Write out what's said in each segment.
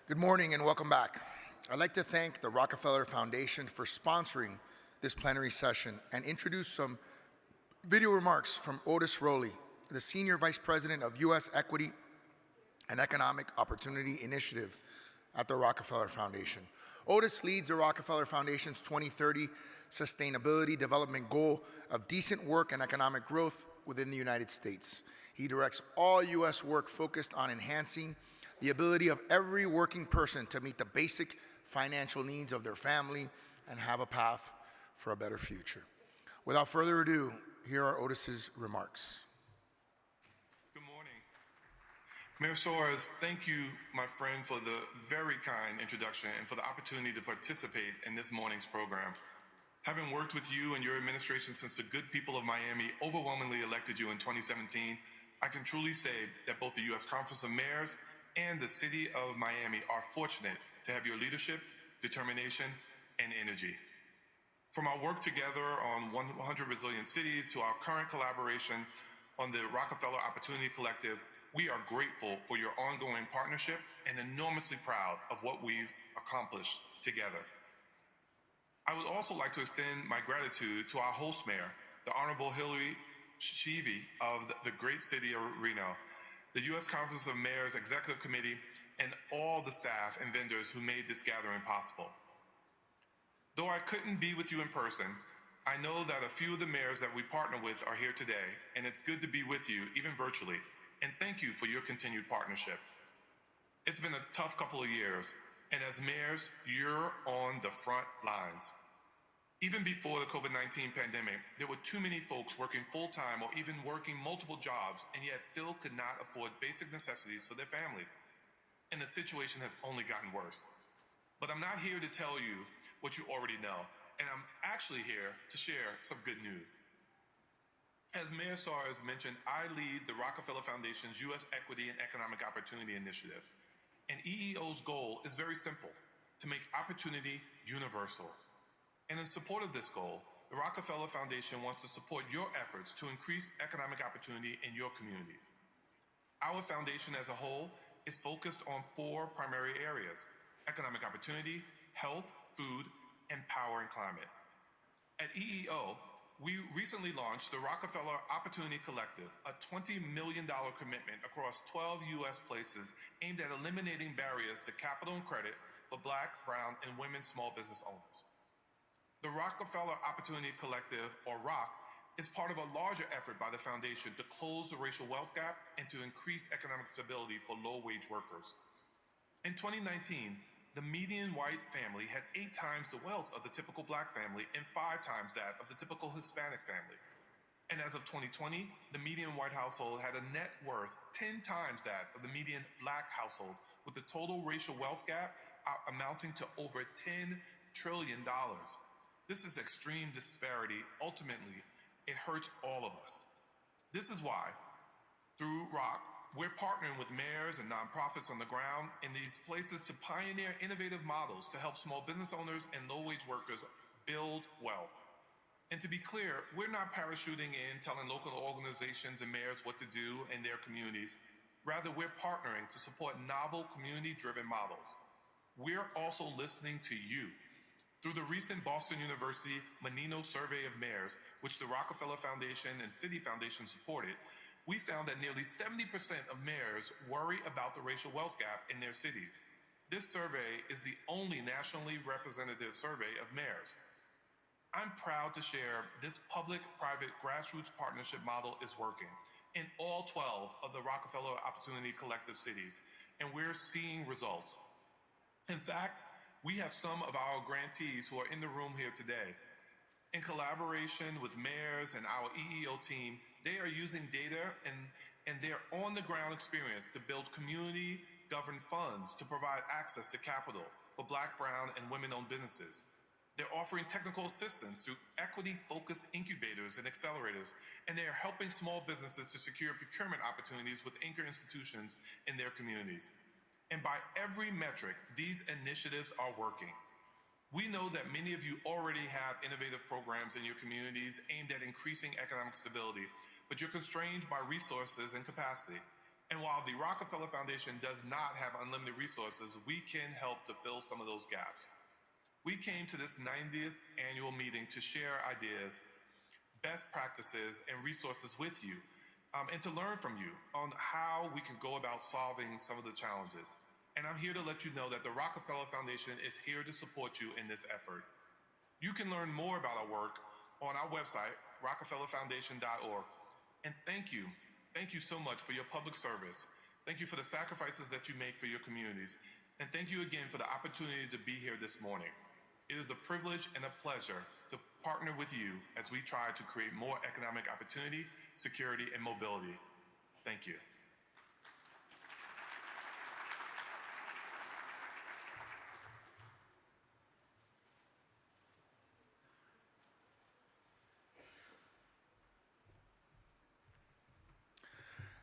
Good morning and welcome back. I'd like to thank the Rockefeller Foundation for sponsoring this plenary session and introduce some video remarks from Otis Rowley, the Senior Vice President of U.S. Equity and Economic Opportunity Initiative at the Rockefeller Foundation. Otis leads the Rockefeller Foundation's 2030 Sustainability Development Goal of decent work and economic growth within the United States. He directs all U.S. work focused on enhancing the ability of every working person to meet the basic financial needs of their family and have a path for a better future. Without further ado, here are Otis's remarks. Good morning. Mayor Soares, thank you, my friend, for the very kind introduction and for the opportunity to participate in this morning's program. Having worked with you and your administration since the good people of Miami overwhelmingly elected you in 2017, I can truly say that both the U.S. Conference of Mayors and the City of Miami are fortunate to have your leadership, determination, and energy. From our work together on 100 Resilient Cities to our current collaboration on the Rockefeller Opportunity Collective, we are grateful for your ongoing partnership and enormously proud of what we've accomplished together. I would also like to extend my gratitude to our host mayor, the Honorable Hillary Shivi of the great city of Reno, the U.S. Conference of Mayors Executive Committee, and all the staff and vendors who made this gathering possible. Though I couldn't be with you in person, I know that a few of the mayors that we partner with are here today, and it's good to be with you, even virtually, and thank you for your continued partnership. It's been a tough couple of years, and as mayors, you're on the front lines. Even before the COVID-19 pandemic, there were too many folks working full-time or even working multiple jobs and yet still could not afford basic necessities for their families. And the situation has only gotten worse. But I'm not here to tell you what you already know, and I'm actually here to share some good news. As Mayor Soares mentioned, I lead the Rockefeller Foundation's U.S. Equity and Economic Opportunity Initiative. And EEO's goal is very simple: to make opportunity universal. And in support of this goal, the Rockefeller Foundation wants to support your efforts to increase economic opportunity in your communities. Our foundation as a whole is focused on 4 primary areas: economic opportunity, health, food, and power and climate. At EEO, we recently launched the Rockefeller Opportunity Collective, a $20 million commitment across 12 U.S. places aimed at eliminating barriers to capital and credit for Black, brown, and women small business owners. The Rockefeller Opportunity Collective, or ROC, is part of a larger effort by the foundation to close the racial wealth gap and to increase economic stability for low-wage workers. In 2019, the median white family had 8 times the wealth of the typical Black family and 5 times that of the typical Hispanic family. And as of 2020, the median white household had a net worth 10 times that of the median Black household, with the total racial wealth gap amounting to over $10 trillion. This is extreme disparity. Ultimately, it hurts all of us. This is why, through ROC, we're partnering with mayors and nonprofits on the ground in these places to pioneer innovative models to help small business owners and low-wage workers build wealth. And to be clear, we're not parachuting in telling local organizations and mayors what to do in their communities. Rather, we're partnering to support novel community-driven models. We're also listening to you. Through the recent Boston University Menino Survey of Mayors, which the Rockefeller Foundation and City Foundation supported, we found that nearly 70% of mayors worry about the racial wealth gap in their cities. This survey is the only nationally representative survey of mayors. I'm proud to share this public-private grassroots partnership model is working in all 12 of the Rockefeller Opportunity Collective cities, and we're seeing results. In fact, we have some of our grantees who are in the room here today. In collaboration with mayors and our EEO team, they are using data and their on-the-ground experience to build community-governed funds to provide access to capital for Black, brown, and women-owned businesses. They're offering technical assistance through equity-focused incubators and accelerators, and they are helping small businesses to secure procurement opportunities with anchor institutions in their communities. And by every metric, these initiatives are working. We know that many of you already have innovative programs in your communities aimed at increasing economic stability, but you're constrained by resources and capacity. And while the Rockefeller Foundation does not have unlimited resources, we can help to fill some of those gaps. We came to this 90th annual meeting to share ideas, best practices, and resources with you, and to learn from you on how we can go about solving some of the challenges. And I'm here to let you know that the Rockefeller Foundation is here to support you in this effort. You can learn more about our work on our website, rockefellerfoundation.org. And thank you so much for your public service. Thank you for the sacrifices that you make for your communities. And thank you again for the opportunity to be here this morning. It is a privilege and a pleasure to partner with you as we try to create more economic opportunity, security, and mobility. Thank you.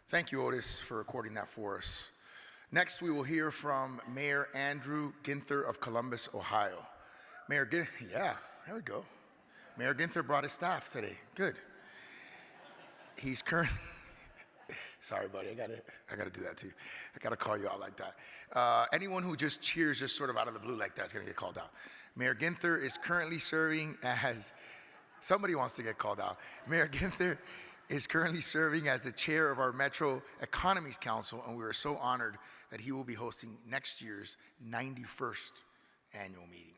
Thank you, Otis, for recording that for us. Next, we will hear from Mayor Andrew Ginther of Columbus, Ohio. Mayor Ginther, yeah, there we go. Mayor Ginther brought his staff today. Good. He's currently, sorry, buddy, I gotta do that too. I gotta call you out like that. Anyone who just cheers just sort of out of the blue like that is gonna get called out. Mayor Ginther is currently serving as, somebody wants to get called out. Mayor Ginther is currently serving as the chair of our Metro Economies Council, and we are so honored that he will be hosting next year's 91st annual meeting.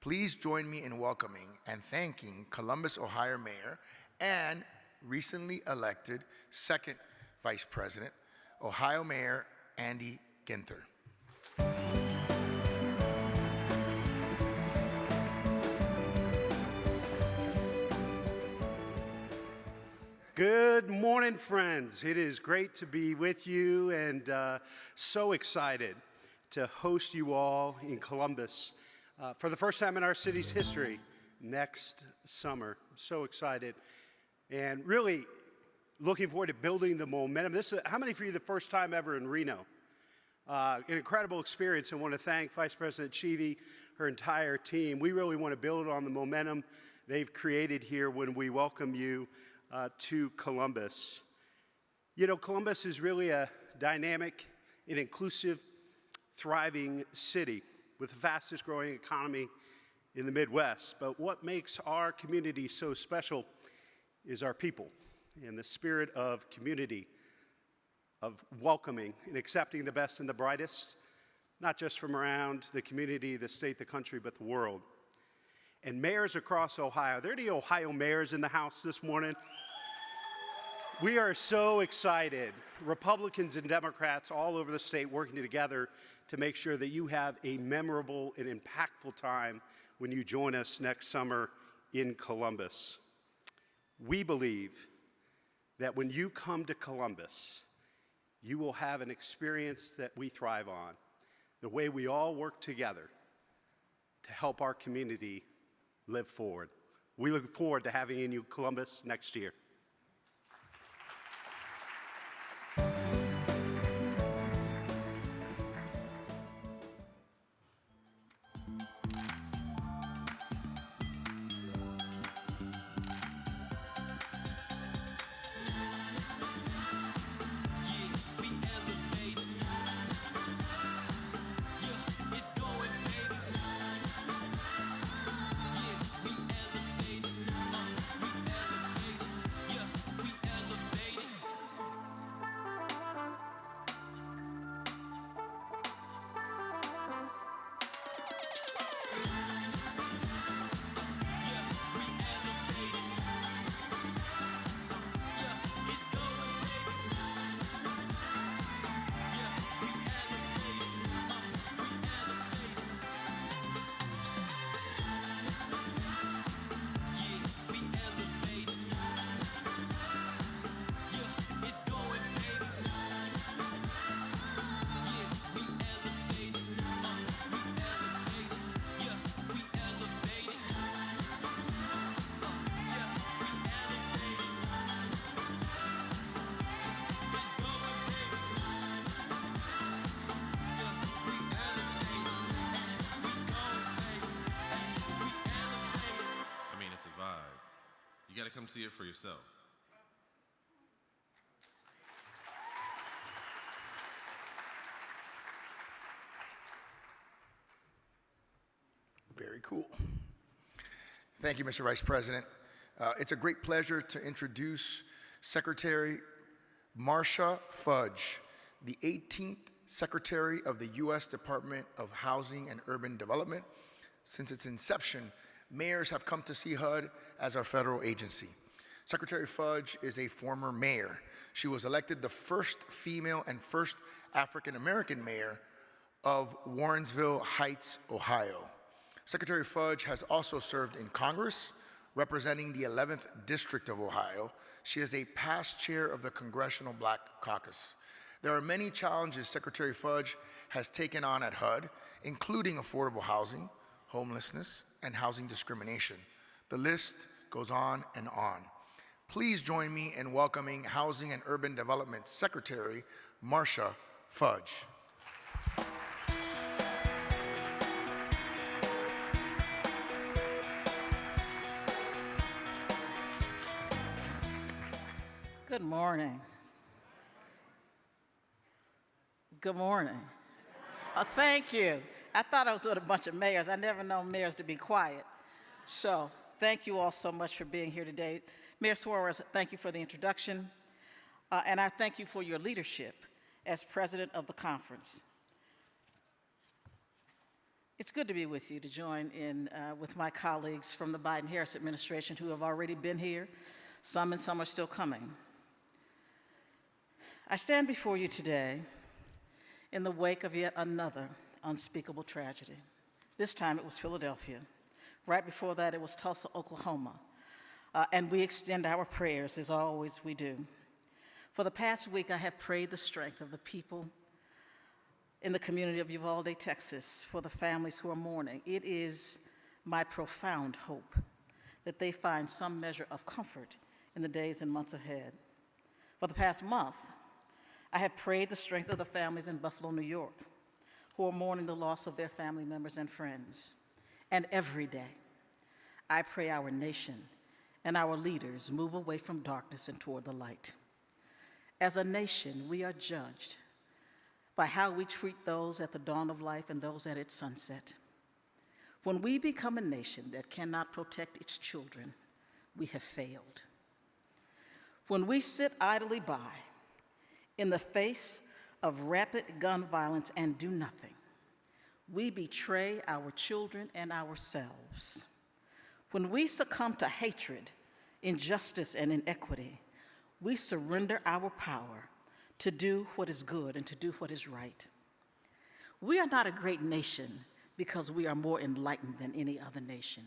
Please join me in welcoming and thanking Columbus, Ohio Mayor and recently elected second Vice President, Ohio Mayor Andy Ginther. Good morning, friends. It is great to be with you and so excited to host you all in Columbus for the first time in our city's history next summer. I'm so excited and really looking forward to building the momentum. How many for you the first time ever in Reno? An incredible experience. I want to thank Vice President Chivy, her entire team. We really want to build on the momentum they've created here when we welcome you to Columbus. You know, Columbus is really a dynamic and inclusive, thriving city with the fastest growing economy in the Midwest. But what makes our community so special is our people and the spirit of community, of welcoming and accepting the best and the brightest, not just from around the community, the state, the country, but the world. And mayors across Ohio. Are there any Ohio mayors in the house this morning? We are so excited. Republicans and Democrats all over the state working together to make sure that you have a memorable and impactful time when you join us next summer in Columbus. We believe that when you come to Columbus, you will have an experience that we thrive on, the way we all work together to help our community live forward. We look forward to having you in Columbus next year. You got to come see it for yourself. Very cool. Thank you, Mr. Vice President. It's a great pleasure to introduce Secretary Marcia Fudge, the 18th Secretary of the U.S. Department of Housing and Urban Development. Since its inception, mayors have come to see HUD as our federal agency. Secretary Fudge is a former mayor. She was elected the first female and first African-American mayor of Warrensville Heights, Ohio. Secretary Fudge has also served in Congress, representing the 11th District of Ohio. She is a past chair of the Congressional Black Caucus. There are many challenges Secretary Fudge has taken on at HUD, including affordable housing, homelessness, and housing discrimination. The list goes on and on. Please join me in welcoming Housing and Urban Development Secretary Marcia Fudge. Good morning. Good morning. Oh, thank you. I thought I was with a bunch of mayors. I never known mayors to be quiet. So thank you all so much for being here today. Mayor Suarez, thank you for the introduction, and I thank you for your leadership as president of the conference. It's good to be with you, to join in with my colleagues from the Biden-Harris administration who have already been here. Some and some are still coming. I stand before you today in the wake of yet another unspeakable tragedy. This time it was Philadelphia. Right before that it was Tulsa, Oklahoma. And we extend our prayers, as always we do. For the past week, I have prayed the strength of the people in the community of Uvalde, Texas, for the families who are mourning. It is my profound hope that they find some measure of comfort in the days and months ahead. For the past month, I have prayed the strength of the families in Buffalo, New York, who are mourning the loss of their family members and friends. And every day, I pray our nation and our leaders move away from darkness and toward the light. As a nation, we are judged by how we treat those at the dawn of life and those at its sunset. When we become a nation that cannot protect its children, we have failed. When we sit idly by in the face of rapid gun violence and do nothing, we betray our children and ourselves. When we succumb to hatred, injustice, and inequity, we surrender our power to do what is good and to do what is right. We are not a great nation because we are more enlightened than any other nation.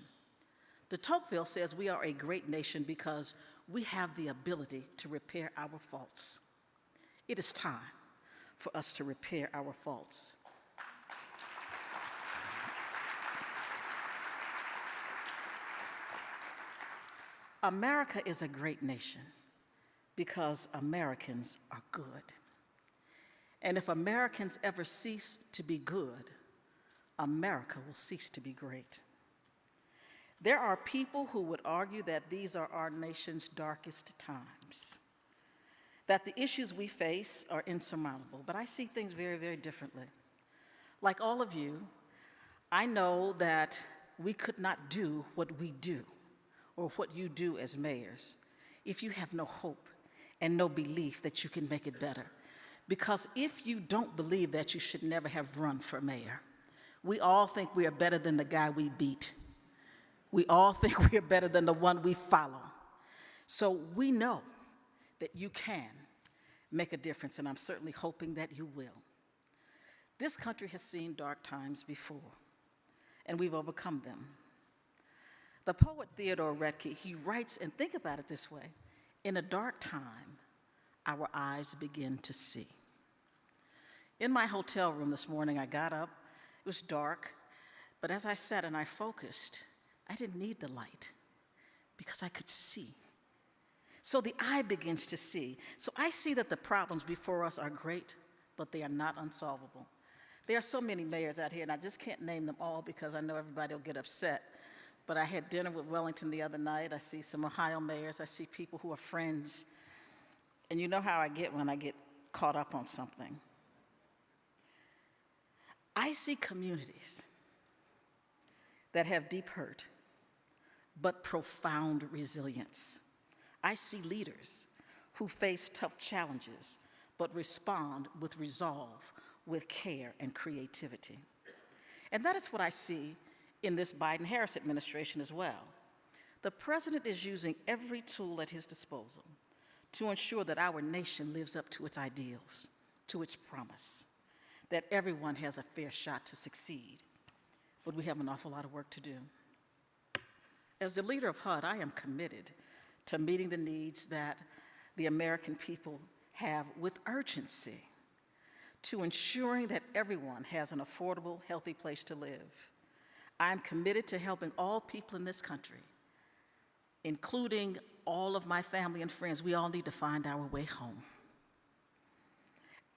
De Tocqueville says we are a great nation because we have the ability to repair our faults. It is time for us to repair our faults. America is a great nation because Americans are good. And if Americans ever cease to be good, America will cease to be great. There are people who would argue that these are our nation's darkest times, that the issues we face are insurmountable, but I see things very, very differently. Like all of you, I know that we could not do what we do or what you do as mayors if you have no hope and no belief that you can make it better. Because if you don't believe that, you should never have run for mayor. We all think we are better than the guy we beat. We all think we are better than the one we follow. So we know that you can make a difference, and I'm certainly hoping that you will. This country has seen dark times before, and we've overcome them. The poet Theodore Roethke, he writes, and think about it this way: in a dark time, our eyes begin to see. In my hotel room this morning, I got up. It was dark, but as I sat and I focused, I didn't need the light because I could see. So the eye begins to see. So I see that the problems before us are great, but they are not unsolvable. There are so many mayors out here, and I just can't name them all because I know everybody will get upset. But I had dinner with Wellington the other night. I see some Ohio mayors. I see people who are friends. And you know how I get when I get caught up on something. I see communities that have deep hurt, but profound resilience. I see leaders who face tough challenges, but respond with resolve, with care and creativity. And that is what I see in this Biden-Harris administration as well. The president is using every tool at his disposal to ensure that our nation lives up to its ideals, to its promise, that everyone has a fair shot to succeed. But we have an awful lot of work to do. As the leader of HUD, I am committed to meeting the needs that the American people have with urgency, to ensuring that everyone has an affordable, healthy place to live. I am committed to helping all people in this country, including all of my family and friends. We all need to find our way home.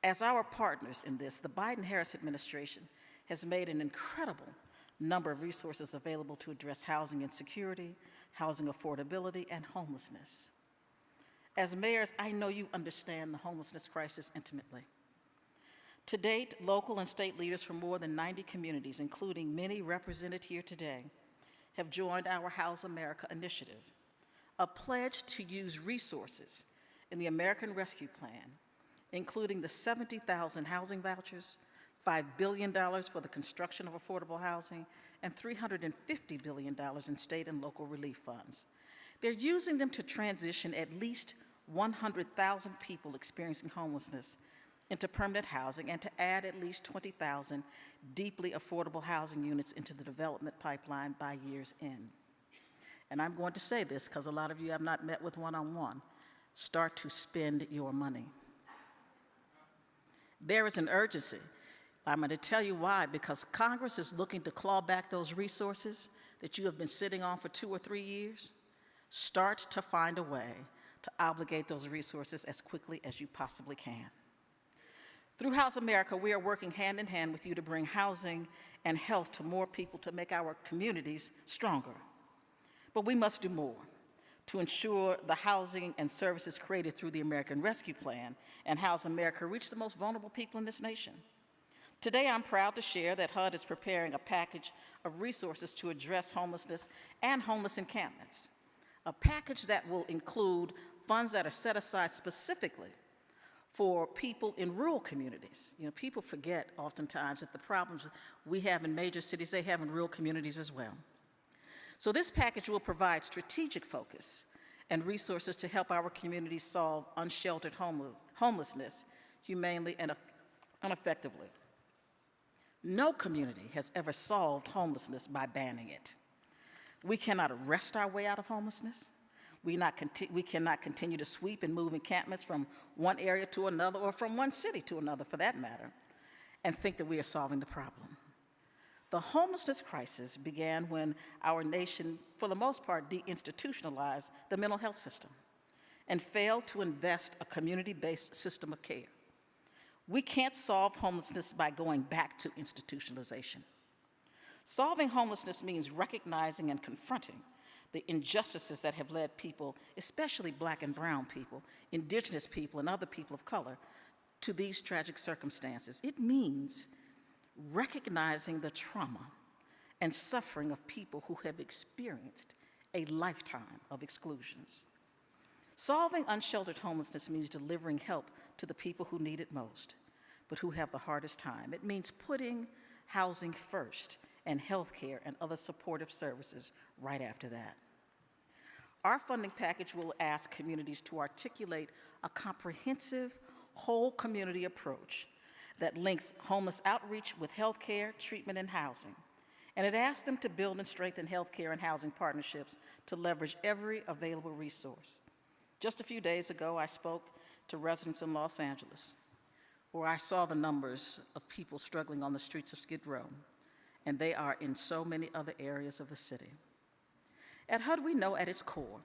As our partners in this, the Biden-Harris administration has made an incredible number of resources available to address housing insecurity, housing affordability, and homelessness. As mayors, I know you understand the homelessness crisis intimately. To date, local and state leaders from more than 90 communities, including many represented here today, have joined our House America initiative, a pledge to use resources in the American Rescue Plan, including the 70,000 housing vouchers, $5 billion for the construction of affordable housing, and $350 billion in state and local relief funds. They're using them to transition at least 100,000 people experiencing homelessness into permanent housing and to add at least 20,000 deeply affordable housing units into the development pipeline by year's end. And I'm going to say this because a lot of you have not met with one-on-one. Start to spend your money. There is an urgency. I'm going to tell you why, because Congress is looking to claw back those resources that you have been sitting on for 2 or 3 years. Start to find a way to obligate those resources as quickly as you possibly can. Through House America, we are working hand in hand with you to bring housing and health to more people to make our communities stronger. But we must do more to ensure the housing and services created through the American Rescue Plan and House America reach the most vulnerable people in this nation. Today, I'm proud to share that HUD is preparing a package of resources to address homelessness and homeless encampments, a package that will include funds that are set aside specifically for people in rural communities. You know, people forget oftentimes that the problems we have in major cities, they have in rural communities as well. So this package will provide strategic focus and resources to help our communities solve unsheltered homelessness humanely and effectively. No community has ever solved homelessness by banning it. We cannot arrest our way out of homelessness. We cannot continue to sweep and move encampments from one area to another, or from one city to another for that matter, and think that we are solving the problem. The homelessness crisis began when our nation, for the most part, deinstitutionalized the mental health system and failed to invest a community-based system of care. We can't solve homelessness by going back to institutionalization. Solving homelessness means recognizing and confronting the injustices that have led people, especially Black and brown people, indigenous people, and other people of color, to these tragic circumstances. It means recognizing the trauma and suffering of people who have experienced a lifetime of exclusions. Solving unsheltered homelessness means delivering help to the people who need it most, but who have the hardest time. It means putting housing first and health care and other supportive services right after that. Our funding package will ask communities to articulate a comprehensive, whole community approach that links homeless outreach with health care, treatment, and housing. And it asks them to build and strengthen health care and housing partnerships to leverage every available resource. Just a few days ago, I spoke to residents in Los Angeles, where I saw the numbers of people struggling on the streets of Skid Row, and they are in so many other areas of the city. At HUD, we know at its core,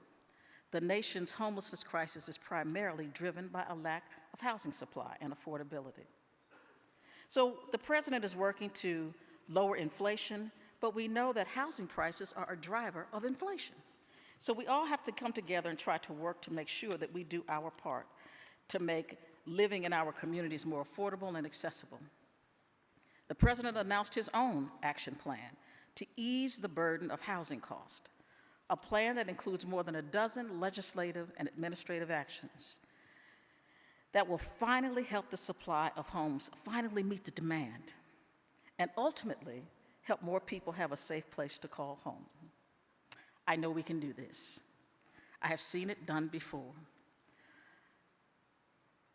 the nation's homelessness crisis is primarily driven by a lack of housing supply and affordability. So the president is working to lower inflation, but we know that housing prices are a driver of inflation. So we all have to come together and try to work to make sure that we do our part to make living in our communities more affordable and accessible. The president announced his own action plan to ease the burden of housing cost, a plan that includes more than a dozen legislative and administrative actions that will finally help the supply of homes finally meet the demand and ultimately help more people have a safe place to call home. I know we can do this. I have seen it done before.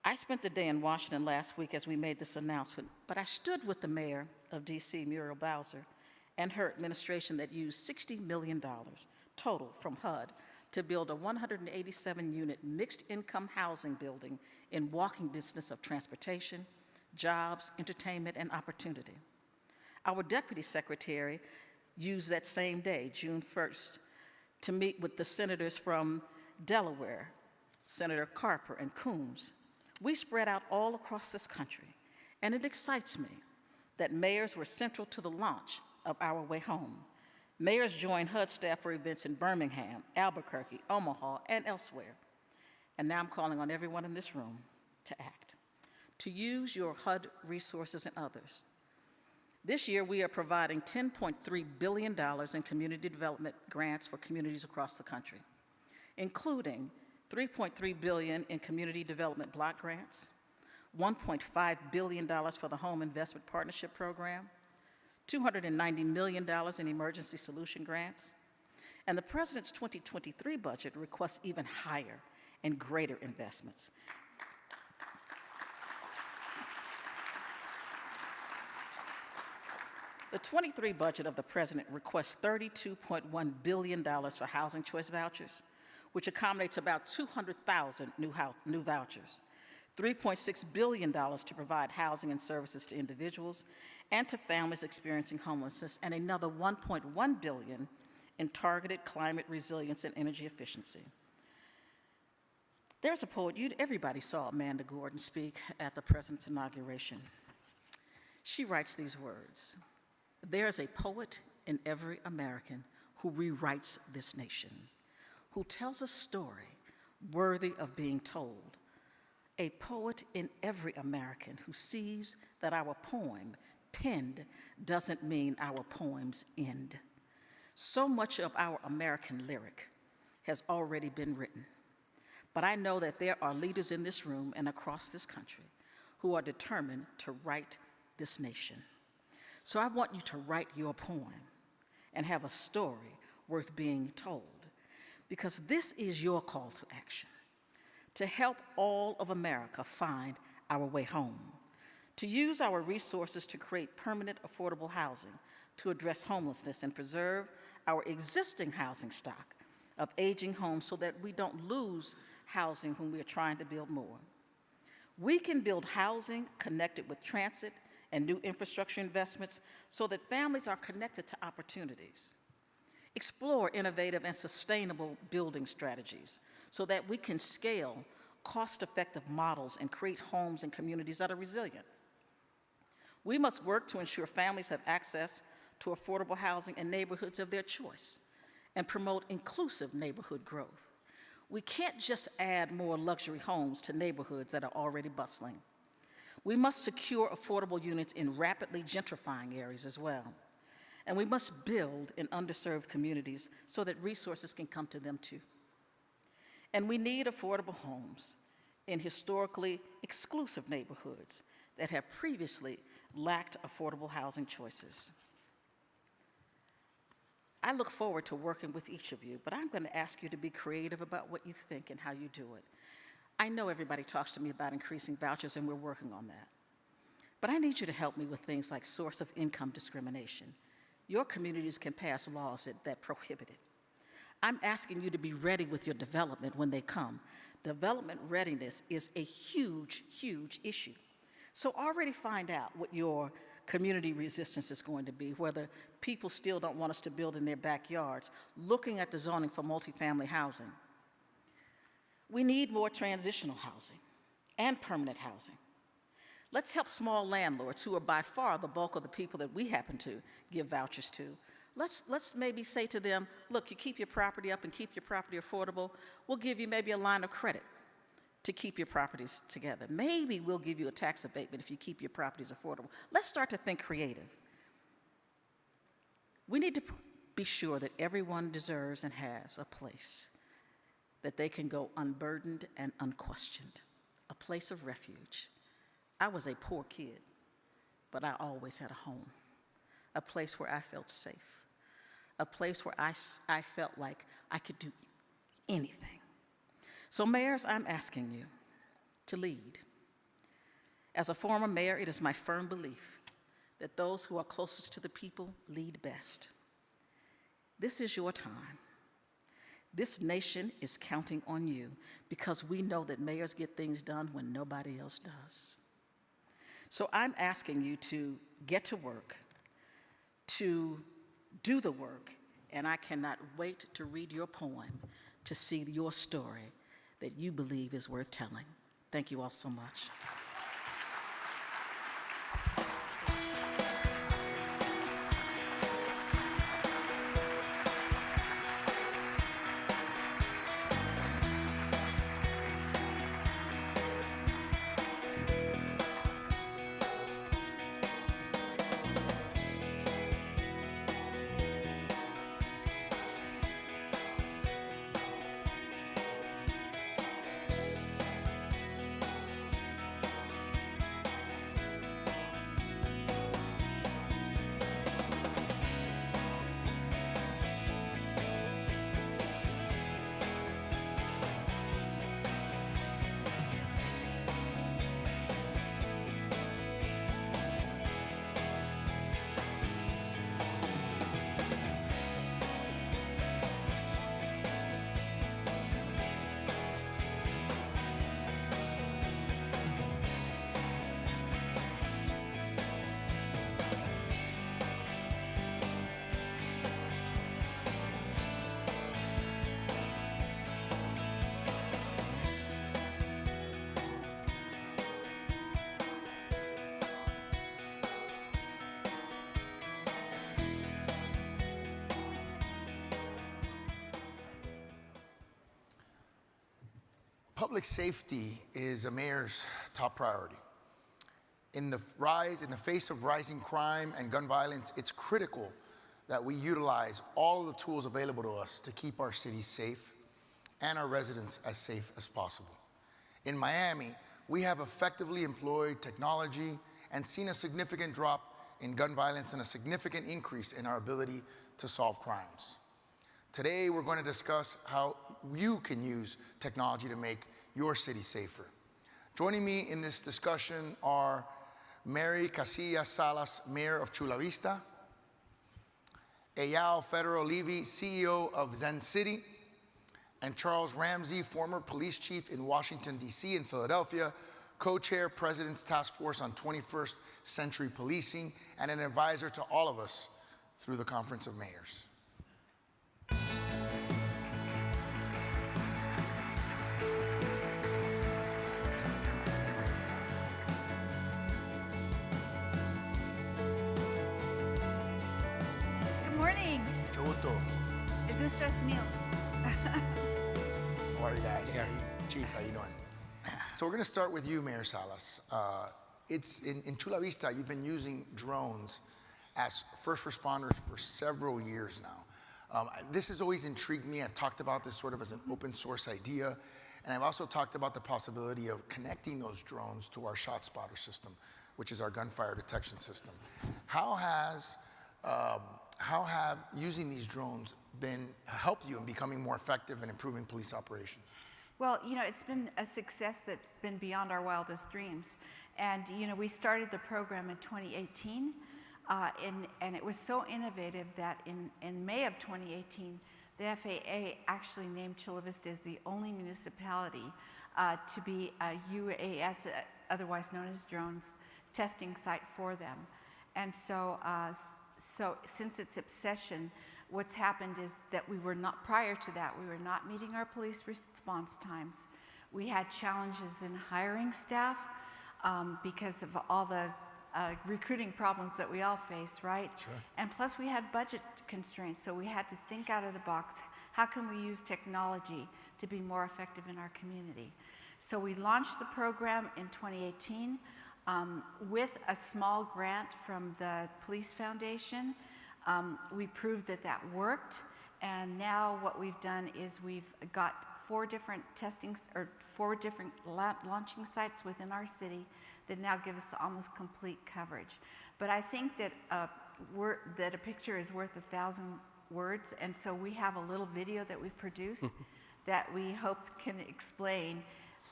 I spent the day in Washington last week as we made this announcement, but I stood with the mayor of DC, Muriel Bowser, and her administration that used $60 million total from HUD to build a 187-unit mixed-income housing building in walking distance of transportation, jobs, entertainment, and opportunity. Our deputy secretary used that same day, June 1st, to meet with the senators from Delaware, Senator Carper and Coombs. We spread out all across this country, and it excites me that mayors were central to the launch of Our Way Home. Mayors joined HUD staff for events in Birmingham, Albuquerque, Omaha, and elsewhere. And now I'm calling on everyone in this room to act, to use your HUD resources and others. This year, we are providing $10.3 billion in community development grants for communities across the country, including $3.3 billion in community development block grants, $1.5 billion for the Home Investment Partnership Program, $290 million in emergency solution grants, and the President's 2023 budget requests even higher and greater investments. The 23 budget of the President requests $32.1 billion for housing choice vouchers, which accommodates about 200,000 new vouchers, $3.6 billion to provide housing and services to individuals and to families experiencing homelessness, and another $1.1 billion in targeted climate resilience and energy efficiency. There's a poet, everybody saw Amanda Gordon speak at the President's inauguration. She writes these words: "There's a poet in every American who rewrites this nation, who tells a story worthy of being told. A poet in every American who sees that our poem, penned, doesn't mean our poems end. So much of our American lyric has already been written. But I know that there are leaders in this room and across this country who are determined to write this nation. So I want you to write your poem and have a story worth being told, because this is your call to action, to help all of America find our way home, to use our resources to create permanent affordable housing, to address homelessness and preserve our existing housing stock of aging homes so that we don't lose housing when we are trying to build more. We can build housing connected with transit and new infrastructure investments so that families are connected to opportunities. Explore innovative and sustainable building strategies so that we can scale cost-effective models and create homes and communities that are resilient. We must work to ensure families have access to affordable housing in neighborhoods of their choice and promote inclusive neighborhood growth. We can't just add more luxury homes to neighborhoods that are already bustling. We must secure affordable units in rapidly gentrifying areas as well. And we must build in underserved communities so that resources can come to them too. And we need affordable homes in historically exclusive neighborhoods that have previously lacked affordable housing choices. I look forward to working with each of you, but I'm going to ask you to be creative about what you think and how you do it. I know everybody talks to me about increasing vouchers, and we're working on that. But I need you to help me with things like source of income discrimination. Your communities can pass laws that prohibit it. I'm asking you to be ready with your development when they come. Development readiness is a huge, huge issue. So already find out what your community resistance is going to be, whether people still don't want us to build in their backyards, looking at the zoning for multifamily housing. We need more transitional housing and permanent housing. Let's help small landlords, who are by far the bulk of the people that we happen to give vouchers to. Let's maybe say to them, look, you keep your property up and keep your property affordable, we'll give you maybe a line of credit to keep your properties together. Maybe we'll give you a tax abatement if you keep your properties affordable. Let's start to think creative. We need to be sure that everyone deserves and has a place that they can go unburdened and unquestioned, a place of refuge. I was a poor kid, but I always had a home, a place where I felt safe, a place where I felt like I could do anything. So mayors, I'm asking you to lead. As a former mayor, it is my firm belief that those who are closest to the people lead best. This is your time. This nation is counting on you because we know that mayors get things done when nobody else does. So I'm asking you to get to work, to do the work, and I cannot wait to read your poem, to see your story that you believe is worth telling. Thank you all so much. Public safety is a mayor's top priority. In the face of rising crime and gun violence, it's critical that we utilize all of the tools available to us to keep our cities safe and our residents as safe as possible. In Miami, we have effectively employed technology and seen a significant drop in gun violence and a significant increase in our ability to solve crimes. Today, we're going to discuss how you can use technology to make your city safer. Joining me in this discussion are Mary Casillas Salas, Mayor of Chula Vista, Eyal Federal Levy, CEO of Zen City, and Charles Ramsey, former police chief in Washington, D.C. and Philadelphia, co-chair President's Task Force on 21st Century Policing, and an advisor to all of us through the Conference of Mayors. Good morning. Mucho gusto. El gusto es mío. How are you guys? Chief, how you doing? So we're going to start with you, Mayor Salas. It's in Chula Vista, you've been using drones as first responders for several years now. This has always intrigued me. I've talked about this sort of as an open source idea, and I've also talked about the possibility of connecting those drones to our shot spotter system, which is our gunfire detection system. How have using these drones helped you in becoming more effective and improving police operations? Well, you know, it's been a success that's been beyond our wildest dreams. And, you know, we started the program in 2018, and it was so innovative that in May of 2018, the FAA actually named Chula Vista as the only municipality to be a UAS, otherwise known as drones, testing site for them. And so, since its obsession, what's happened is that prior to that, we were not meeting our police response times. We had challenges in hiring staff because of all the recruiting problems that we all face, right? Sure. And plus we had budget constraints, so we had to think out of the box. How can we use technology to be more effective in our community? So we launched the program in 2018 with a small grant from the Police Foundation. We proved that that worked, and now what we've done is we've got 4 different launching sites within our city that now give us almost complete coverage. But I think that that a picture is worth 1,000 words, and so we have a little video that we've produced that we hope can explain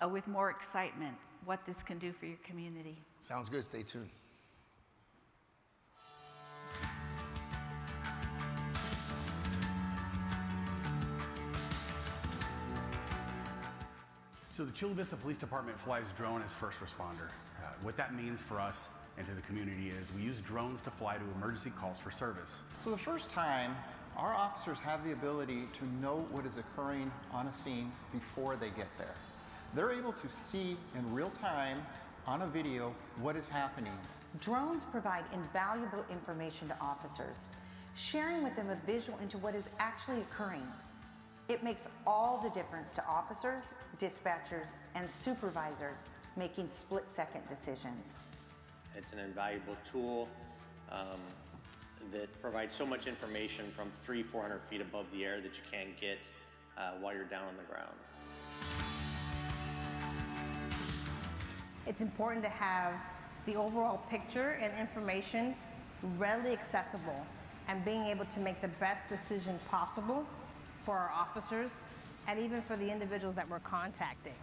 with more excitement what this can do for your community. Sounds good. Stay tuned. So the Chula Vista Police Department flies drone as first responder. What that means for us and to the community is we use drones to fly to emergency calls for service. So the first time, our officers have the ability to know what is occurring on a scene before they get there. They're able to see in real time on a video what is happening. Drones provide invaluable information to officers, sharing with them a visual into what is actually occurring. It makes all the difference to officers, dispatchers, and supervisors making split-second decisions. It's an invaluable tool that provides so much information from 300-400 feet above the air that you can't get while you're down on the ground. It's important to have the overall picture and information readily accessible and being able to make the best decision possible for our officers and even for the individuals that we're contacting.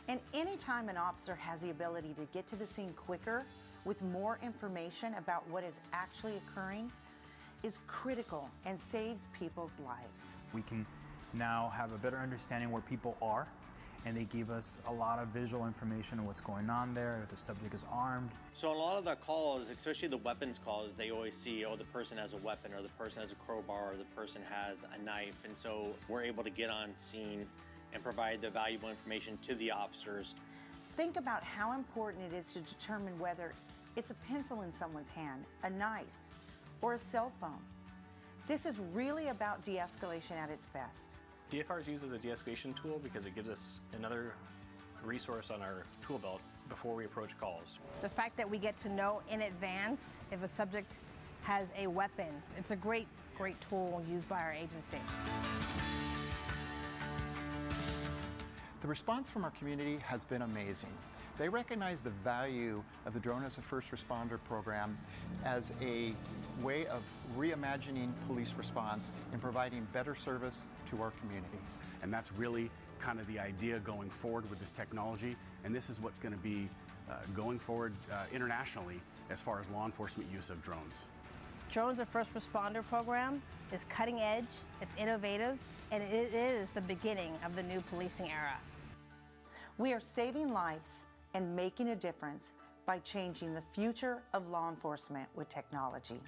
And anytime an officer has the ability to get to the scene quicker with more information about what is actually occurring is critical and saves people's lives. We can now have a better understanding where people are, and they give us a lot of visual information on what's going on there, if the subject is armed. So a lot of the calls, especially the weapons calls, they always see, oh, the person has a weapon, or the person has a crowbar, or the person has a knife. And so we're able to get on scene and provide the valuable information to the officers. Think about how important it is to determine whether it's a pencil in someone's hand, a knife, or a cell phone. This is really about de-escalation at its best. DFR is used as a de-escalation tool because it gives us another resource on our tool belt before we approach calls. The fact that we get to know in advance if a subject has a weapon, it's a great tool used by our agency. The response from our community has been amazing. They recognize the value of the Drone as a First Responder program as a way of reimagining police response and providing better service to our community. And that's really kind of the idea going forward with this technology. And this is what's going to be going forward internationally as far as law enforcement use of drones. Drones, a First Responder program, is cutting edge, it's innovative, and it is the beginning of the new policing era. We are saving lives and making a difference by changing the future of law enforcement with technology.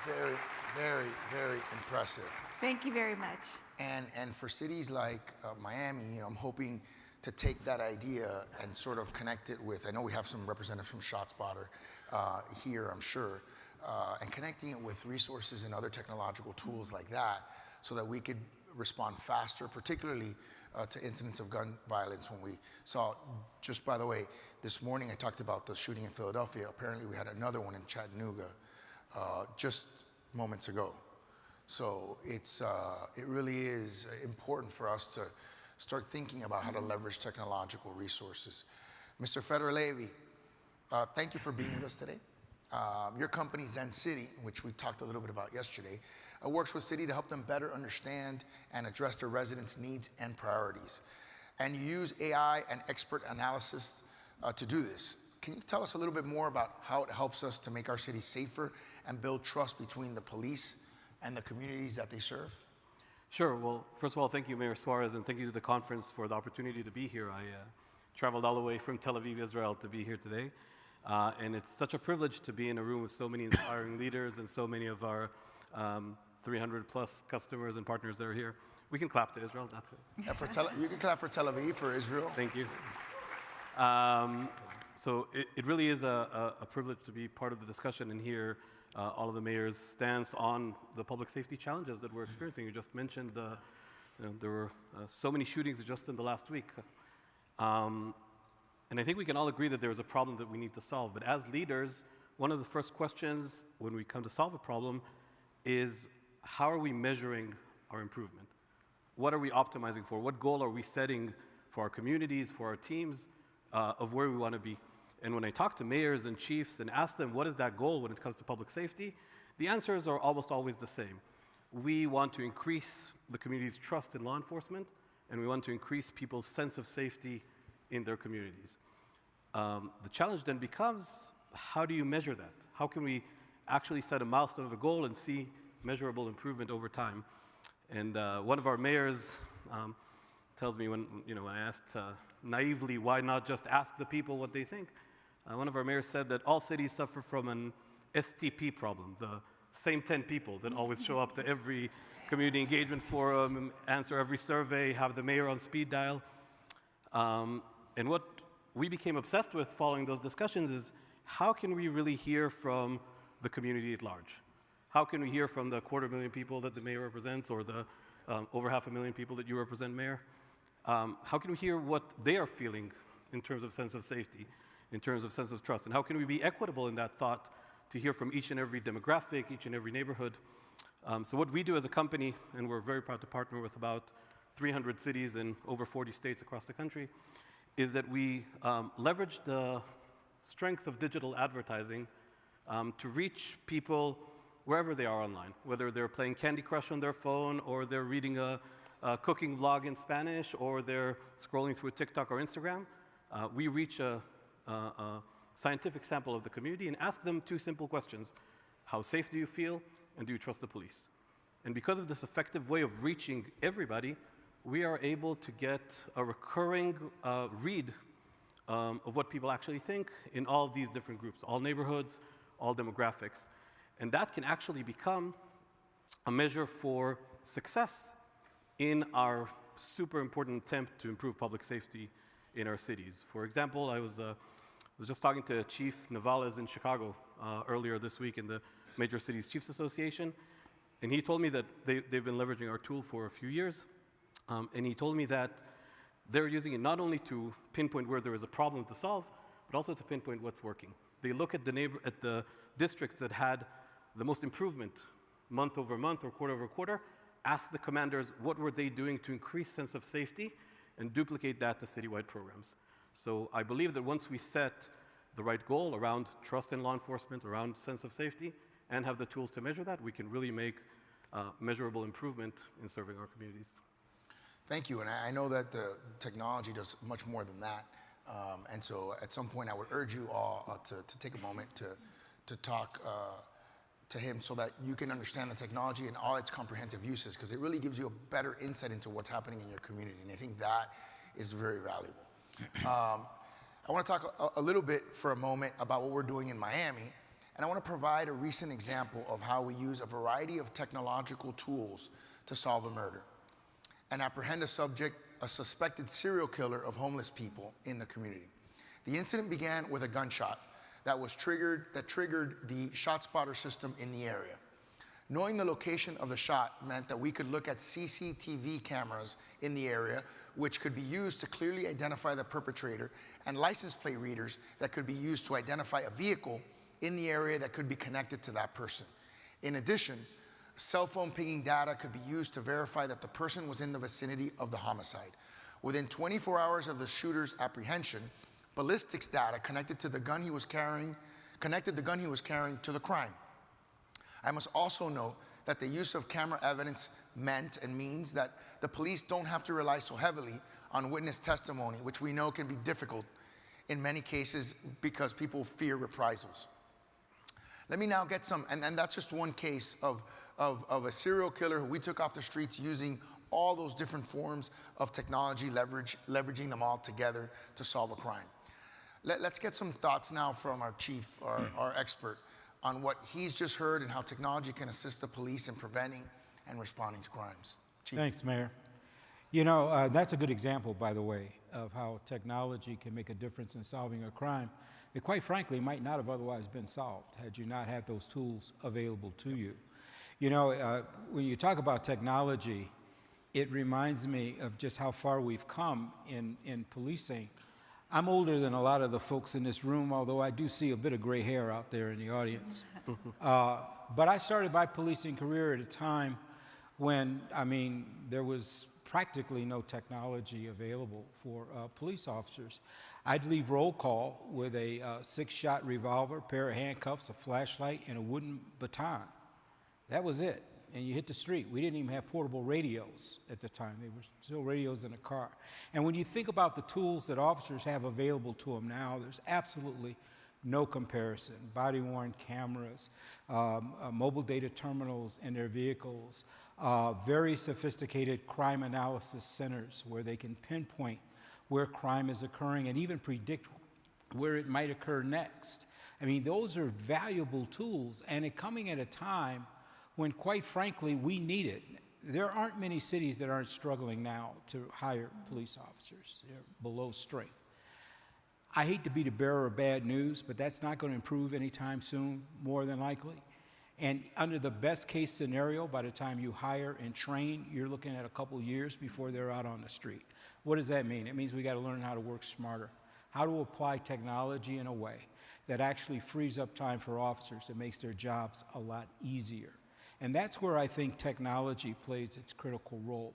Very, very, very impressive. Thank you very much. And for cities like Miami, I'm hoping to take that idea and sort of connect it with, I know we have some representatives from ShotSpotter here, I'm sure, and connecting it with resources and other technological tools like that so that we could respond faster, particularly to incidents of gun violence. When we saw, just by the way, this morning I talked about the shooting in Philadelphia. Apparently we had another one in Chattanooga just moments ago. So it really is important for us to start thinking about how to leverage technological resources. Mr. Federer-Levy, thank you for being with us today. Your company, Zen City, which we talked a little bit about yesterday, works with City to help them better understand and address their residents' needs and priorities. And you use AI and expert analysis to do this. Can you tell us a little bit more about how it helps us to make our city safer and build trust between the police and the communities that they serve? Sure. Well, first of all, thank you, Mayor Suarez, and thank you to the conference for the opportunity to be here. I traveled all the way from Tel Aviv, Israel, to be here today. And it's such a privilege to be in a room with so many inspiring leaders and so many of our 300 plus customers and partners that are here. We can clap to Israel, that's it. You can clap for Tel Aviv, for Israel. Thank you. So it really is a privilege to be part of the discussion and hear all of the mayor's stance on the public safety challenges that we're experiencing. You just mentioned there were so many shootings just in the last week. And I think we can all agree that there is a problem that we need to solve. But as leaders, one of the first questions when we come to solve a problem is, how are we measuring our improvement? What are we optimizing for? What goal are we setting for our communities, for our teams, of where we want to be? And when I talk to mayors and chiefs and ask them what is that goal when it comes to public safety, the answers are almost always the same. We want to increase the community's trust in law enforcement, and we want to increase people's sense of safety in their communities. The challenge then becomes, how do you measure that? How can we actually set a milestone of a goal and see measurable improvement over time? And one of our mayors tells me when I asked naively, why not just ask the people what they think? One of our mayors said that all cities suffer from an STP problem, the same 10 people that always show up to every community engagement forum, answer every survey, have the mayor on speed dial. And what we became obsessed with following those discussions is, how can we really hear from the community at large? How can we hear from the 250,000 people that the mayor represents, or the over 500,000 people that you represent, Mayor? How can we hear what they are feeling in terms of sense of safety, in terms of sense of trust? And how can we be equitable in that thought to hear from each and every demographic, each and every neighborhood? So what we do as a company, and we're very proud to partner with about 300 cities in over 40 states across the country, is that we leverage the strength of digital advertising to reach people wherever they are online, whether they're playing Candy Crush on their phone, or they're reading a cooking blog in Spanish, or they're scrolling through TikTok or Instagram. We reach a scientific sample of the community and ask them two simple questions. How safe do you feel, and do you trust the police? And because of this effective way of reaching everybody, we are able to get a recurring read of what people actually think in all of these different groups, all neighborhoods, all demographics. And that can actually become a measure for success in our super important attempt to improve public safety in our cities. For example, I was just talking to Chief Navales in Chicago earlier this week in the Major Cities Chiefs Association, and he told me that they've been leveraging our tool for a few years, and he told me that they're using it not only to pinpoint where there is a problem to solve, but also to pinpoint what's working. They look at the districts that had the most improvement month over month or quarter over quarter, ask the commanders what were they doing to increase sense of safety, and duplicate that to citywide programs. So I believe that once we set the right goal around trust in law enforcement, around sense of safety, and have the tools to measure that, we can really make measurable improvement in serving our communities. Thank you, and I know that the technology does much more than that. And so at some point I would urge you all to take a moment to talk to him, so that you can understand the technology and all its comprehensive uses, because it really gives you a better insight into what's happening in your community, and I think that is very valuable. I want to talk a little bit for a moment about what we're doing in Miami, and I want to provide a recent example of how we use a variety of technological tools to solve a murder and apprehend a suspected serial killer of homeless people in the community. The incident began with a gunshot that triggered the ShotSpotter system in the area. Knowing the location of the shot meant that we could look at CCTV cameras in the area, which could be used to clearly identify the perpetrator, and license plate readers that could be used to identify a vehicle in the area that could be connected to that person. In addition, cell phone pinging data could be used to verify that the person was in the vicinity of the homicide. Within 24 hours of the shooter's apprehension, ballistics data connected the gun he was carrying to the crime. I must also note that the use of camera evidence meant and means that the police don't have to rely so heavily on witness testimony, which we know can be difficult in many cases because people fear reprisals. Let me now get some, and that's just one case of a serial killer who we took off the streets using all those different forms of technology, leveraging them all together to solve a crime. Let's get some thoughts now from our chief, our expert, on what he's just heard and how technology can assist the police in preventing and responding to crimes. Chief. Thanks, Mayor. You know, that's a good example, by the way, of how technology can make a difference in solving a crime that, quite frankly, might not have otherwise been solved had you not had those tools available to you. You know, when you talk about technology, it reminds me of just how far we've come in policing. I'm older than a lot of the folks in this room, although I do see a bit of gray hair out there in the audience. But I started my policing career at a time when, there was practically no technology available for police officers. I'd leave roll call with a 6-shot revolver, pair of handcuffs, a flashlight, and a wooden baton. That was it. And you hit the street. We didn't even have portable radios at the time. They were still radios in a car. And when you think about the tools that officers have available to them now, there's absolutely no comparison. Body-worn cameras, mobile data terminals in their vehicles, very sophisticated crime analysis centers where they can pinpoint where crime is occurring and even predict where it might occur next. Those are valuable tools, and it coming at a time when, quite frankly, we need it. There aren't many cities that aren't struggling now to hire police officers. They're below strength. I hate to be the bearer of bad news, but that's not going to improve anytime soon, more than likely. And under the best case scenario, by the time you hire and train, you're looking at a couple years before they're out on the street. What does that mean? It means we got to learn how to work smarter, how to apply technology in a way that actually frees up time for officers, that makes their jobs a lot easier. And that's where I think technology plays its critical role.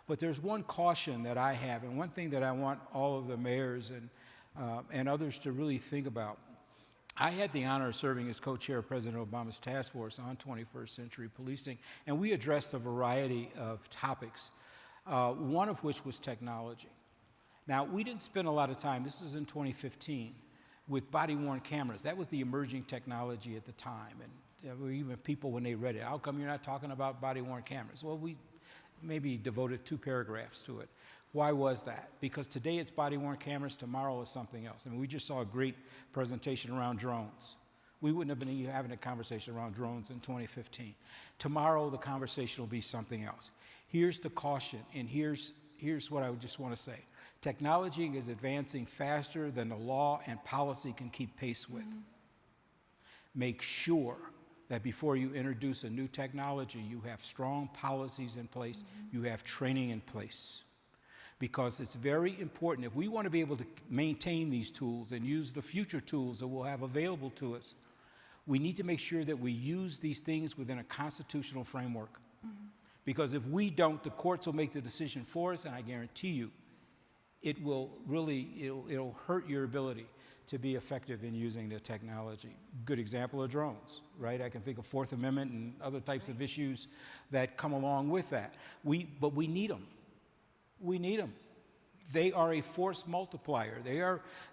But there's one caution that I have, and one thing that I want all of the mayors and others to really think about. I had the honor of serving as co-chair of President Obama's task force on 21st century policing, and we addressed a variety of topics, one of which was technology. Now, we didn't spend a lot of time, this was in 2015, with body-worn cameras. That was the emerging technology at the time, and there were even people when they read it, how come you're not talking about body-worn cameras? Well, we maybe devoted 2 paragraphs to it. Why was that? Because today it's body-worn cameras, tomorrow is something else. We just saw a great presentation around drones. We wouldn't have been having a conversation around drones in 2015. Tomorrow, the conversation will be something else. Here's the caution, and here's what I would just want to say. Technology is advancing faster than the law and policy can keep pace with. Make sure that before you introduce a new technology, you have strong policies in place, you have training in place. Because it's very important, if we want to be able to maintain these tools and use the future tools that we'll have available to us, we need to make sure that we use these things within a constitutional framework. Because if we don't, the courts will make the decision for us, and I guarantee you, it will really, it'll hurt your ability to be effective in using the technology. Good example are drones, right? I can think of Fourth Amendment and other types of issues that come along with that. But we need them. We need them. They are a force multiplier.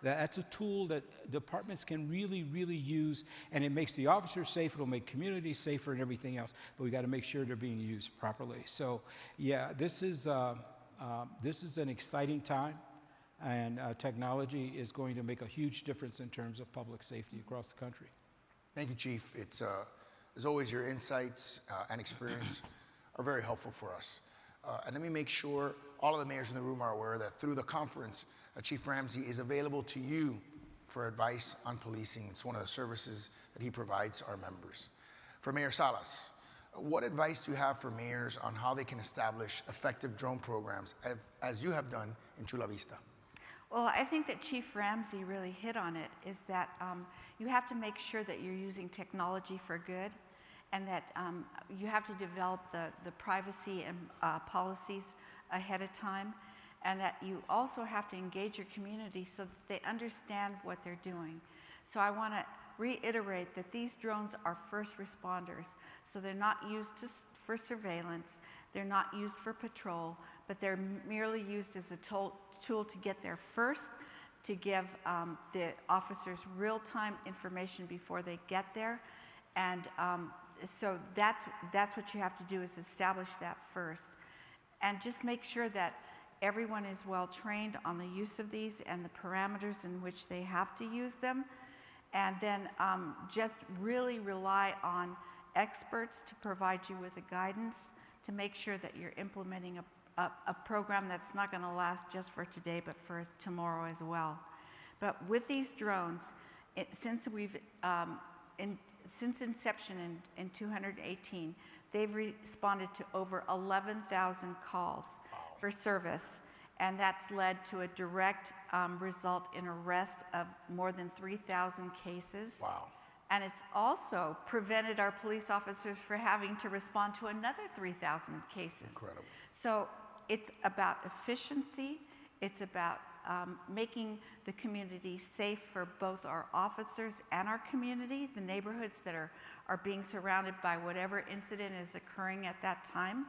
That's a tool that departments can really, really use, and it makes the officers safe, it'll make communities safer and everything else, but we got to make sure they're being used properly. So, yeah, this is an exciting time, and technology is going to make a huge difference in terms of public safety across the country. Thank you, Chief. It's, as always, your insights and experience are very helpful for us. And let me make sure all of the mayors in the room are aware that through the conference, Chief Ramsey is available to you for advice on policing. It's one of the services that he provides our members. For Mayor Salas, what advice do you have for mayors on how they can establish effective drone programs, as you have done in Chula Vista? Well, I think that Chief Ramsey really hit on it, is that you have to make sure that you're using technology for good, and that you have to develop the privacy and policies ahead of time, and that you also have to engage your community so that they understand what they're doing. So I want to reiterate that these drones are first responders, so they're not used just for surveillance, they're not used for patrol, but they're merely used as a tool to get there first, to give the officers real-time information before they get there, and so that's what you have to do, is establish that first. And just make sure that everyone is well trained on the use of these and the parameters in which they have to use them. And then just really rely on experts to provide you with the guidance to make sure that you're implementing a program that's not going to last just for today, but for tomorrow as well. But with these drones, since inception in 218, they've responded to over 11,000 calls for service, and that's led to a direct result in arrest of more than 3,000 cases. Wow. And it's also prevented our police officers from having to respond to another 3,000 cases. Incredible. So it's about efficiency. It's about making the community safe for both our officers and our community, the neighborhoods that are being surrounded by whatever incident is occurring at that time,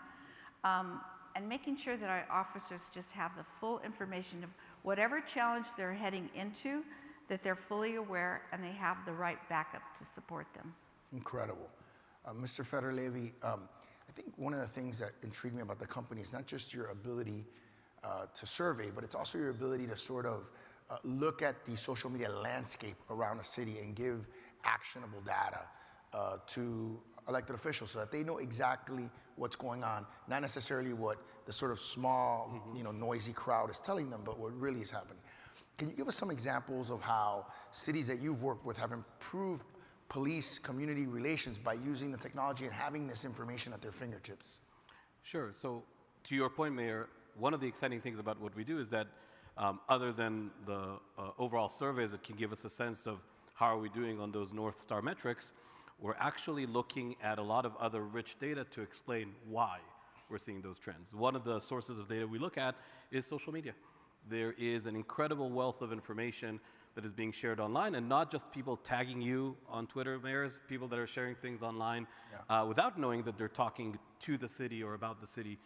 and making sure that our officers just have the full information of whatever challenge they're heading into, that they're fully aware and they have the right backup to support them. Incredible. Mr. Federlevy, I think one of the things that intrigued me about the company is not just your ability to survey, but it's also your ability to sort of look at the social media landscape around a city and give actionable data to elected officials so that they know exactly what's going on, not necessarily what the sort of small, noisy crowd is telling them, but what really is happening. Can you give us some examples of how cities that you've worked with have improved police-community relations by using the technology and having this information at their fingertips? Sure. So to your point, Mayor, one of the exciting things about what we do is that other than the overall surveys that can give us a sense of how are we doing on those North Star metrics, we're actually looking at a lot of other rich data to explain why we're seeing those trends. One of the sources of data we look at is social media. There is an incredible wealth of information that is being shared online, and not just people tagging you on Twitter, mayors, people that are sharing things online without knowing that they're talking to the city or about the city.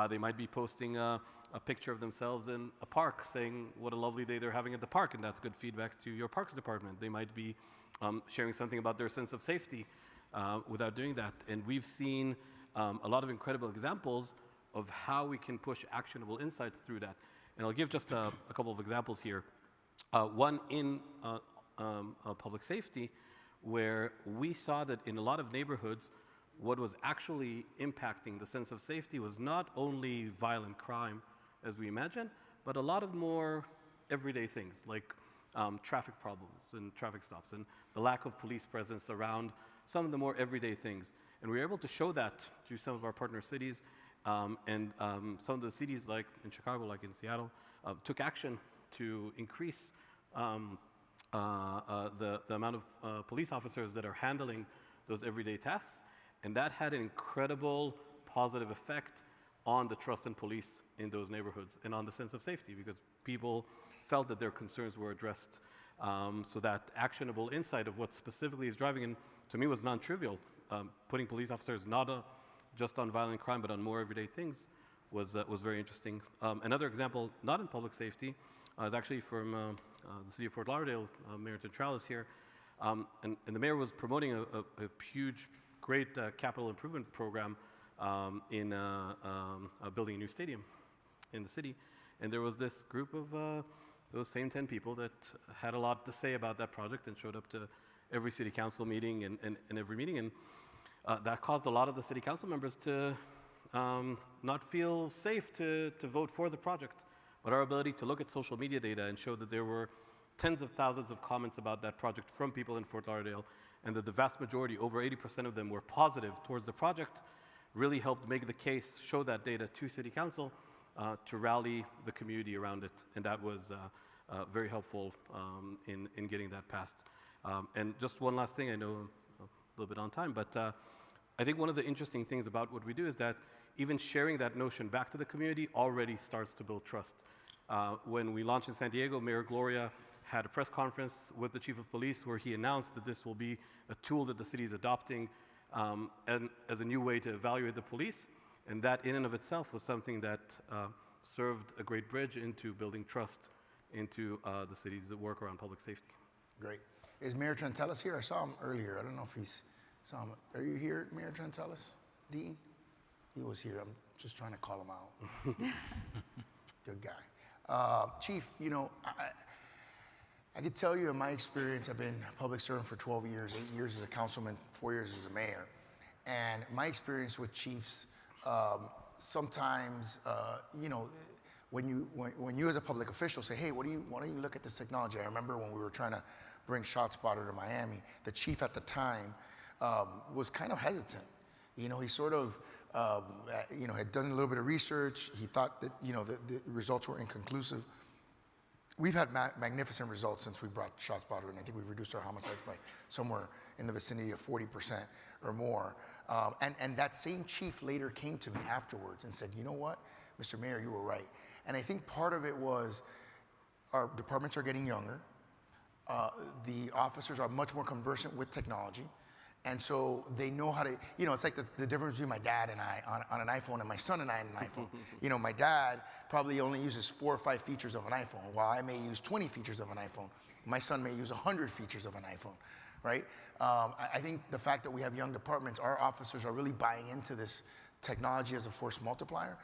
They might be posting a picture of themselves in a park saying what a lovely day they're having at the park, and that's good feedback to your parks department. They might be sharing something about their sense of safety without doing that. And we've seen a lot of incredible examples of how we can push actionable insights through that. And I'll give just a couple of examples here. One in public safety, where we saw that in a lot of neighborhoods, what was actually impacting the sense of safety was not only violent crime, as we imagined, but a lot of more everyday things, like traffic problems and traffic stops, and the lack of police presence around some of the more everyday things. And we were able to show that to some of our partner cities, and some of the cities, like in Chicago, like in Seattle, took action to increase the amount of police officers that are handling those everyday tasks. And that had an incredible positive effect on the trust in police in those neighborhoods and on the sense of safety, because people felt that their concerns were addressed. So that actionable insight of what specifically is driving, and to me was non-trivial, putting police officers not just on violent crime, but on more everyday things was very interesting. Another example, not in public safety, is actually from the city of Fort Lauderdale. Mayor Tentral is here. And the mayor was promoting a huge, great capital improvement program in building a new stadium in the city. And there was this group of those same 10 people that had a lot to say about that project and showed up to every city council meeting and every meeting. And that caused a lot of the city council members to not feel safe to vote for the project. But our ability to look at social media data and show that there were tens of thousands of comments about that project from people in Fort Lauderdale, and that the vast majority, over 80% of them, were positive towards the project, really helped make the case, show that data to City Council to rally the community around it. And that was very helpful in getting that passed. And just one last thing, I know a little bit on time, but I think one of the interesting things about what we do is that even sharing that notion back to the community already starts to build trust. When we launched in San Diego, Mayor Gloria had a press conference with the chief of police where he announced that this will be a tool that the city is adopting and as a new way to evaluate the police. And that in and of itself was something that served a great bridge into building trust into the cities that work around public safety. Great. Is Mayor Trentelis here? I saw him earlier. I don't know if he's saw him. Are you here, Mayor Trentelis? Dean? He was here. I'm just trying to call him out. Good guy. Chief, you know, I could tell you in my experience, I've been a public servant for 12 years, 8 years as a councilman, 4 years as a mayor. And my experience with chiefs, sometimes, you know, when you as a public official say, hey, why don't you look at this technology? I remember when we were trying to bring ShotSpotter to Miami, the chief at the time was kind of hesitant. You know, he sort of had done a little bit of research. He thought that, the results were inconclusive. We've had magnificent results since we brought ShotSpotter, and I think we've reduced our homicides by somewhere in the vicinity of 40% or more. And that same chief later came to me afterwards and said, you know what, Mr. Mayor, you were right. And I think part of it was our departments are getting younger. The officers are much more conversant with technology. And so they know how to, it's like the difference between my dad and I on an iPhone and my son and I on an iPhone. My dad probably only uses 4 or 5 features of an iPhone, while I may use 20 features of an iPhone. My son may use 100 features of an iPhone, right? I think the fact that we have young departments, our officers are really buying into this technology as a force multiplier.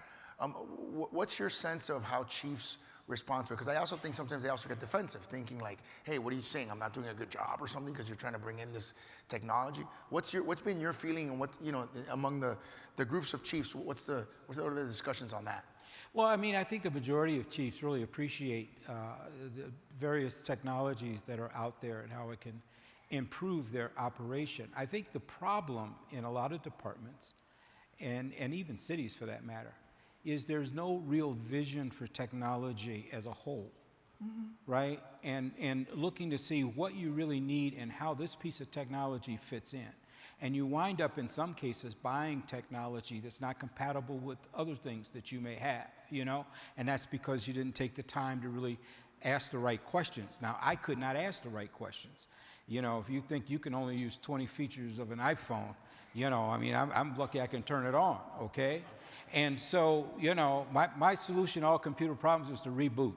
What's your sense of how chiefs respond to it? Because I also think sometimes they also get defensive, thinking like, hey, what are you saying? I'm not doing a good job or something because you're trying to bring in this technology. What's been your feeling, and among the groups of chiefs, what are the discussions on that? Well, I mean, I think the majority of chiefs really appreciate the various technologies that are out there and how it can improve their operation. I think the problem in a lot of departments, and even cities for that matter, is there's no real vision for technology as a whole, right? And looking to see what you really need and how this piece of technology fits in. And you wind up, in some cases, buying technology that's not compatible with other things that you may have, And that's because you didn't take the time to really ask the right questions. Now, I could not ask the right questions. If you think you can only use 20 features of an iPhone, I'm lucky I can turn it on, okay? And so, my solution to all computer problems is to reboot.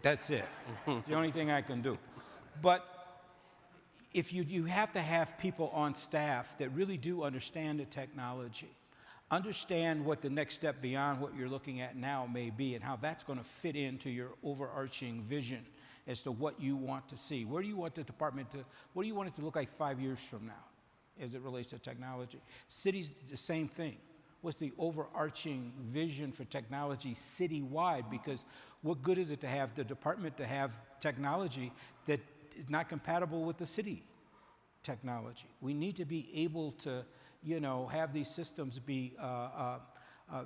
That's it. It's the only thing I can do. But if you have to have people on staff that really do understand the technology, understand what the next step beyond what you're looking at now may be, and how that's going to fit into your overarching vision as to what you want to see. Where do you want the department what do you want it to look like 5 years from now as it relates to technology? Cities, the same thing. What's the overarching vision for technology citywide? Because what good is it to have the department to have technology that is not compatible with the city technology? We need to be able to, have these systems be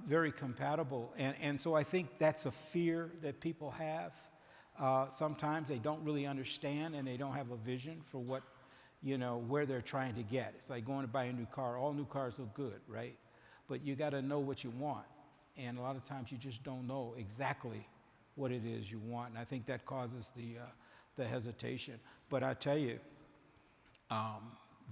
very compatible. And so I think that's a fear that people have. Sometimes they don't really understand, and they don't have a vision for what, where they're trying to get. It's like going to buy a new car. All new cars look good, right? But you got to know what you want. And a lot of times you just don't know exactly what it is you want. And I think that causes the hesitation. But I tell you,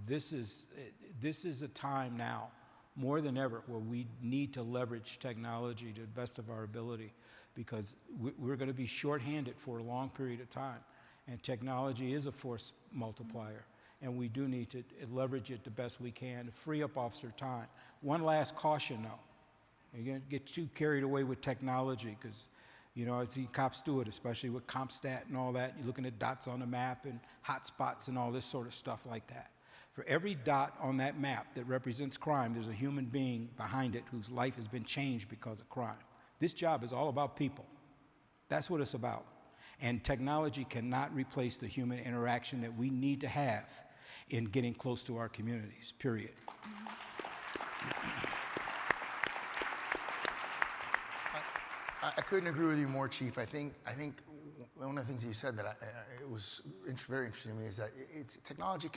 this is a time now, more than ever, where we need to leverage technology to the best of our ability, because we're going to be shorthanded for a long period of time. And technology is a force multiplier. And we do need to leverage it the best we can to free up officer time. One last caution, though. You're going to get too carried away with technology, because, I see cops do it, especially with CompStat and all that. You're looking at dots on the map and hot spots and all this sort of stuff like that. For every dot on that map that represents crime, there's a human being behind it whose life has been changed because of crime. This job is all about people. That's what it's about. And technology cannot replace the human interaction that we need to have in getting close to our communities, period. I couldn't agree with you more, Chief. I think one of the things you said that it was very interesting to me is that technology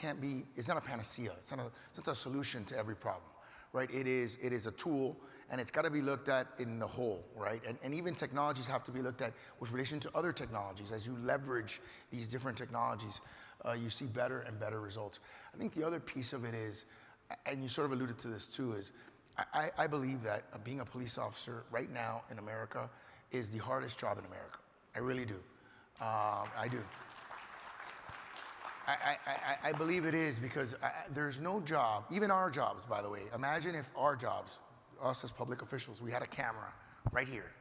it's not a panacea. It's not a solution to every problem, right? It is a tool, and it's got to be looked at in the whole, right? And even technologies have to be looked at with relation to other technologies. As you leverage these different technologies, you see better and better results. I think the other piece of it is, and you sort of alluded to this too, is I believe that being a police officer right now in America is the hardest job in America. I really do. I do. I believe it is, because there's no job, even our jobs, by the way. Imagine if our jobs, us as public officials, we had a camera right here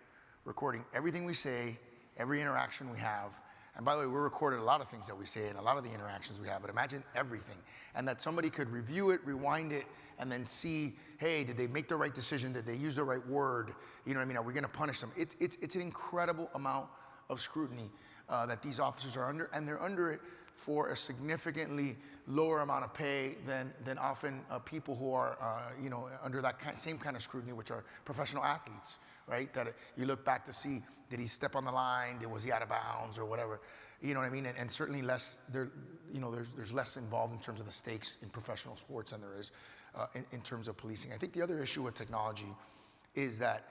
recording everything we say, every interaction we have. And by the way, we're recording a lot of things that we say and a lot of the interactions we have, but imagine everything. And that somebody could review it, rewind it, and then see, hey, did they make the right decision? Did they use the right word? You know what I mean? Are we going to punish them? It's an incredible amount of scrutiny that these officers are under, and they're under it for a significantly lower amount of pay than often people who are, under that same kind of scrutiny, which are professional athletes, right? That you look back to see, did he step on the line? Was he out of bounds or whatever? You know what I mean? And certainly less, there's less involved in terms of the stakes in professional sports than there is in terms of policing. I think the other issue with technology is that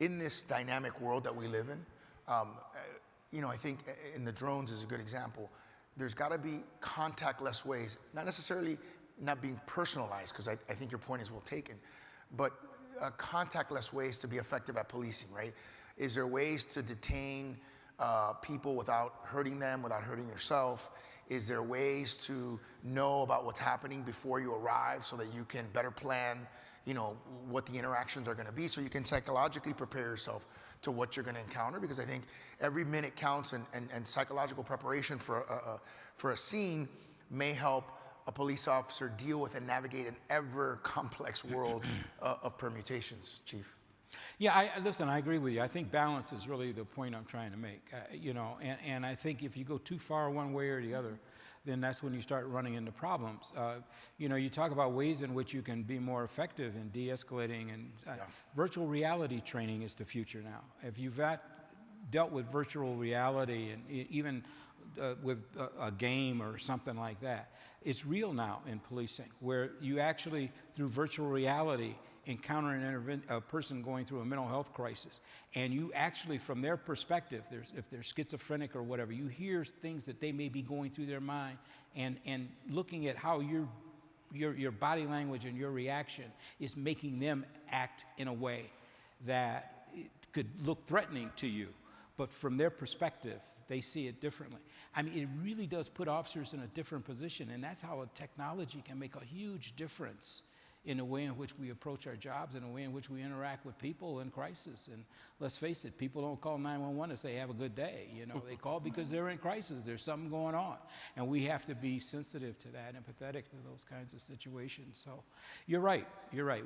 in this dynamic world that we live in, I think in the drones is a good example. There's got to be contactless ways, not necessarily not being personalized, because I think your point is well taken, but contactless ways to be effective at policing, right? Is there ways to detain people without hurting them, without hurting yourself? Is there ways to know about what's happening before you arrive so that you can better plan, what the interactions are going to be, so you can psychologically prepare yourself to what you're going to encounter? Because I think every minute counts, and psychological preparation for a scene may help a police officer deal with and navigate an ever complex world of permutations, Chief. Yeah, listen, I agree with you. I think balance is really the point I'm trying to make. And I think if you go too far one way or the other, then that's when you start running into problems. You talk about ways in which you can be more effective in de-escalating, and virtual reality training is the future now. If you've dealt with virtual reality and even with a game or something like that, it's real now in policing, where you actually, through virtual reality, encounter a person going through a mental health crisis, and you actually, from their perspective, if they're schizophrenic or whatever, you hear things that they may be going through their mind, and looking at how your body language and your reaction is making them act in a way that it could look threatening to you, but from their perspective, they see it differently. I mean, it really does put officers in a different position, and that's how a technology can make a huge difference in the way in which we approach our jobs, in the way in which we interact with people in crisis. And let's face it, people don't call 911 to say, have a good day. They call because they're in crisis. There's something going on. And we have to be sensitive to that, empathetic to those kinds of situations. So you're right.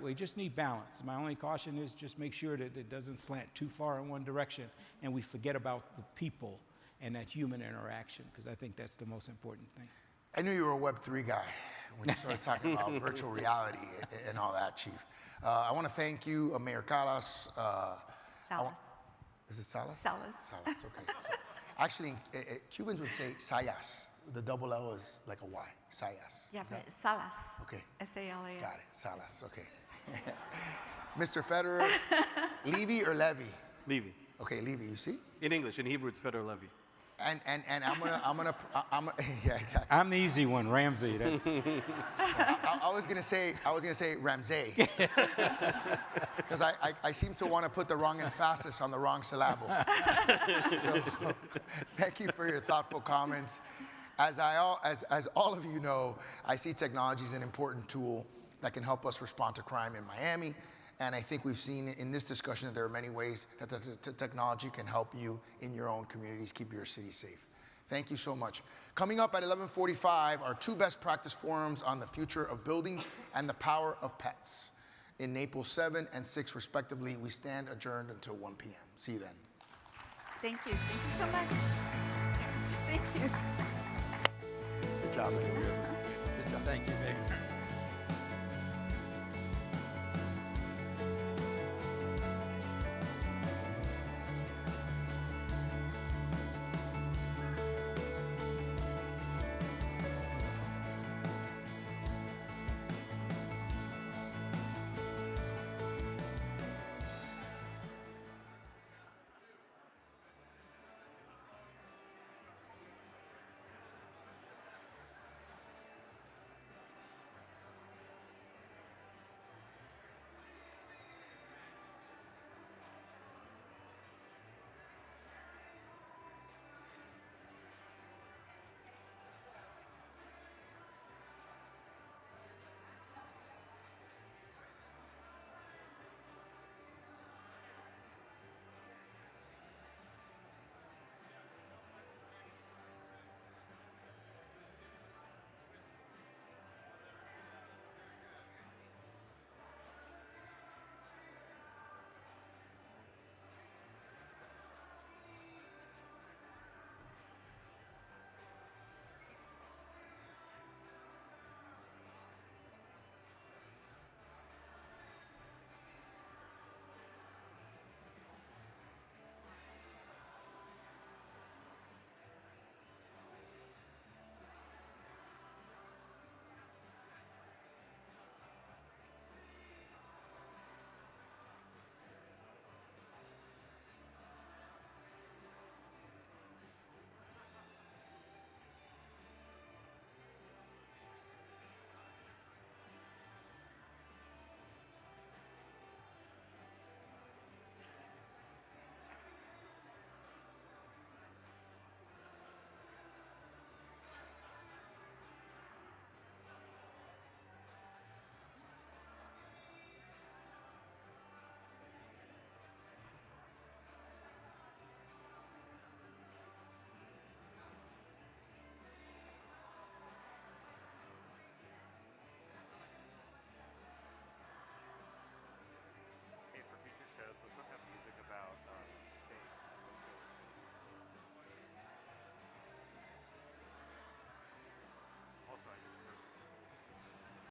We just need balance. My only caution is just make sure that it doesn't slant too far in one direction and we forget about the people and that human interaction, because I think that's the most important thing. I knew you were a Web3 guy when you started talking about virtual reality and all that, Chief. I want to thank you, Mayor Calas. Salas. Is it Salas? Salas. Salas, okay. So, actually, Cubans would say Sayas. The double L is like a Y. Sayas. Yeah, but it's Salas. Okay. S-A-L-A-S. Got it. Salas, okay. Mr. Federer, Levy or Levy? Levy. Okay, Levy, you see? In English, in Hebrew, it's Federer Levy. And I'm gonna yeah, exactly. I'm the easy one, Ramsey. That's. I was gonna say Ramsey, because I seem to want to put the wrong emphasis on the wrong syllable. So thank you for your thoughtful comments. As all of you know, I see technology as an important tool that can help us respond to crime in Miami. And I think we've seen in this discussion that there are many ways that the technology can help you in your own communities, keep your city safe. Thank you so much. Coming up at 11:45 are two best practice forums on the future of buildings and the power of pets. In Naples 7 and 6 respectively, we stand adjourned until 1 p.m. See you then. Thank you. Thank you so much. Thank you. Good job, Mayor. Good job. Thank you, Mayor.